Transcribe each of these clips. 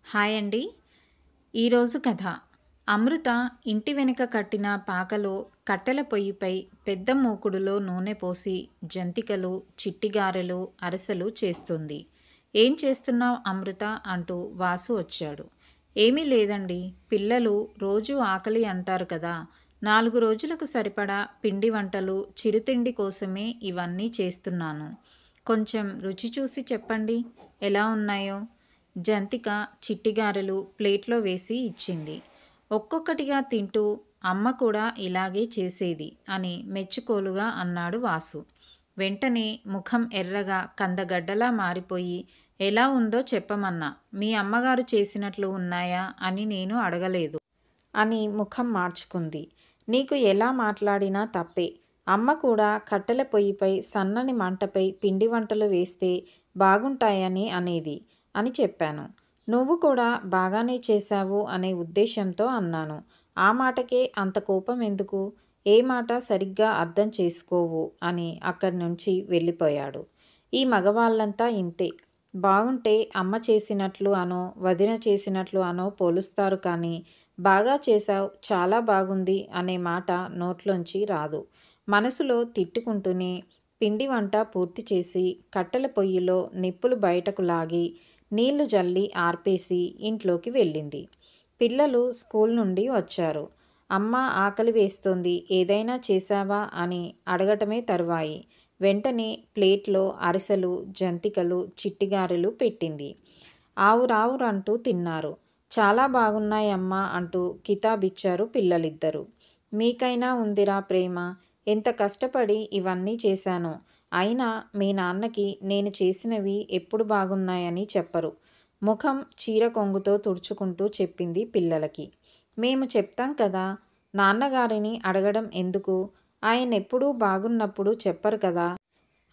Hi అండి. ఈరోజు కథ. అమృత ఇంటి వెనుక కట్టిన పాకలో కట్టెల పొయ్యిపై పెద్ద మూకుడులో నూనె పోసి జంతికలు, చిట్టిగారెలు, అరిసెలు చేస్తుంది. ఏం చేస్తున్నావు అమృత అంటూ వాసు వచ్చాడు. ఏమీ లేదండి. పిల్లలు రోజూ ఆకలి అంటారు కదా. 4 రోజులకు సరిపడా పిండి వంటలు, చిరుతిండి కోసమే ఇవన్నీ చేస్తున్నాను. కొంచెం రుచి చూసి చెప్పండి ఎలా ఉన్నాయో. జంతిక, చిట్టిగారెలు ప్లేట్లో వేసి ఇచ్చింది. ఒక్కొక్కటిగా తింటూ అమ్మ కూడా ఇలాగే చేసేది అని మెచ్చుకోలుగా అన్నాడు వాసు. వెంటనే ముఖం ఎర్రగా కందగడ్డలా మారిపోయి ఎలా ఉందో చెప్పమన్నా. మీ అమ్మగారు చేసినట్లు ఉన్నాయా అని నేను అడగలేదు అని ముఖం మార్చుకుంది. నీకు ఎలా మాట్లాడినా తప్పే. అమ్మ కూడా కట్టెల పొయ్యిపై సన్నని మంటపై పిండి వంటలు వేస్తే బాగుంటాయని అనేది అని చెప్పాను. నువ్వు కూడా బాగానే చేశావు అనే ఉద్దేశంతో అన్నాను. ఆ మాటకే అంత కోపం ఎందుకు? ఏ మాట సరిగ్గా అర్థం చేసుకోవు అని అక్కడి నుంచి వెళ్ళిపోయాడు. ఈ మగవాళ్ళంతా ఇంతే. బాగుంటే అమ్మ చేసినట్లు అనో వదిన చేసినట్లు అనో పోలుస్తారు కానీ బాగా చేశావు, చాలా బాగుంది అనే మాట నోట్లోంచి రాదు. మనసులో తిట్టుకుంటూనే పిండి వంట పూర్తి చేసి కట్టెల పొయ్యిలో నిప్పులు బయటకు లాగి నీళ్లు జల్లి ఆర్పేసి ఇంట్లోకి వెళ్ళింది. పిల్లలు స్కూల్ నుండి వచ్చారు. అమ్మ ఆకలి వేస్తోంది, ఏదైనా చేశావా అని అడగటమే తరువాయి. వెంటనే ప్లేట్లో అరిసెలు, జంతికలు, చిట్టిగారెలు పెట్టింది. ఆవురావురంటూ తిన్నారు. చాలా బాగున్నాయమ్మా అంటూ కితాబిచ్చారు పిల్లలిద్దరూ. మీకైనా ఉందిరా ప్రేమ. ఎంత కష్టపడి ఇవన్నీ చేశానో. అయినా మీ నాన్నకి నేను చేసినవి ఎప్పుడు బాగున్నాయని చెప్పరు. ముఖం చీర కొంగుతో తుడుచుకుంటూ చెప్పింది పిల్లలకి. మేము చెప్తాం కదా. నాన్నగారిని అడగడం ఎందుకు? ఆయనెప్పుడూ బాగున్నప్పుడు చెప్పరు కదా.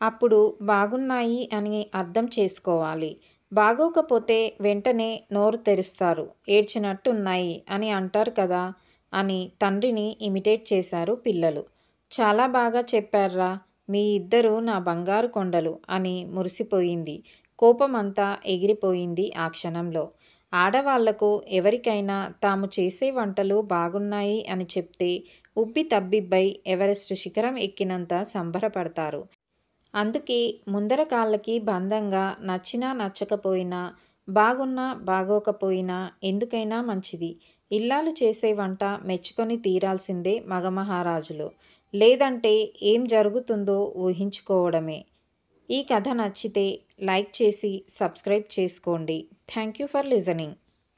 అప్పుడు బాగున్నాయి అని అర్థం చేసుకోవాలి. బాగోకపోతే వెంటనే నోరు తెరుస్తారు. ఏడ్చినట్టున్నాయి అని అంటారు కదా అని తండ్రిని ఇమిటేట్ చేశారు పిల్లలు. చాలా బాగా చెప్పార్రా. మీ ఇద్దరూ నా బంగారు కొండలు అని మురిసిపోయింది. కోపమంతా ఎగిరిపోయింది ఆ క్షణంలో. ఆడవాళ్లకు ఎవరికైనా తాము చేసే వంటలు బాగున్నాయి అని చెప్తే ఉబ్బి తబ్బిబ్బై ఎవరెస్ట్ శిఖరం ఎక్కినంత సంబరపడతారు. అందుకే ముందర కాళ్ళకి బంధంగా నచ్చినా నచ్చకపోయినా, బాగున్నా బాగోకపోయినా ఎందుకైనా మంచిది ఇల్లాలు చేసే వంట మెచ్చుకొని తీరాల్సిందే మగమహారాజులు. లేదంటే ఏం జరుగుతుందో ఊహించుకోవడమే. ఈ కథ నచ్చితే లైక్ చేసి సబ్స్క్రైబ్ చేసుకోండి. Thank you for listening.